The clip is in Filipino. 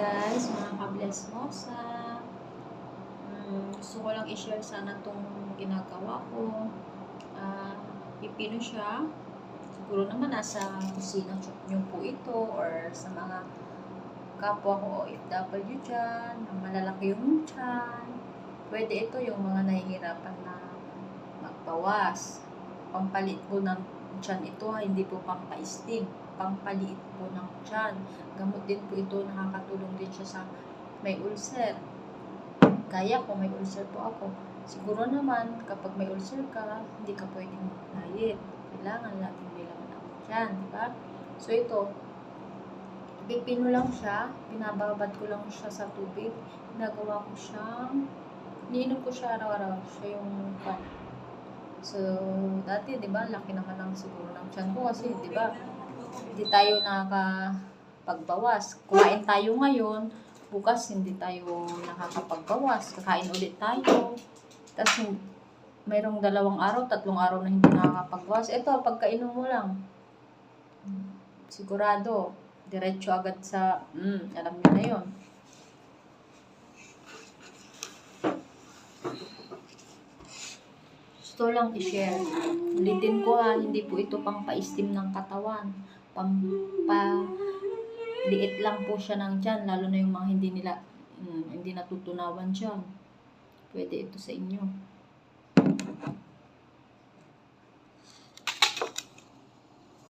guys, mga ka-bless mo sa gusto ko lang i-share sana itong ginagawa ko. Pipino siya. Siguro naman nasa kusina nyo po ito or sa mga kapwa ko OFW dyan, na malalaki yung tiyan. Pwede ito yung mga nahihirapan na magbawas. Pampalit po ng tiyan ito, hindi po pampaistim. Pampaliit po ng tiyan. Gamot din po ito, nakakatulong din siya sa may ulcer. Kaya kung may ulcer po ako, siguro naman kapag may ulcer ka, hindi ka pwedeng mag-diet. Kailangan laging may laman ang tiyan, diba? So ito, pipino lang siya, pinababad ko lang siya sa tubig, ginagawa ko siyang, iniinom ko siya araw-araw, siya yung pan. So, dati, di ba, laki naman lang siguro ng tiyan ko kasi, di ba, hindi tayo nakakapagbawas. Kumain tayo ngayon, bukas hindi tayo nakakapagbawas. Kakain ulit tayo. Tapos, mayroong 2 araw, 3 araw na hindi nakakapagbawas. Ito, pagkainom mo lang, sigurado, diretso agad sa, alam niyo na yun. Gusto lang i-share. Ulitin ko hindi po ito pang pa-steam ng katawan. Liit lang po siya ng tiyan, lalo na yung mga hindi natutunawan dyan. Pwede ito sa inyo.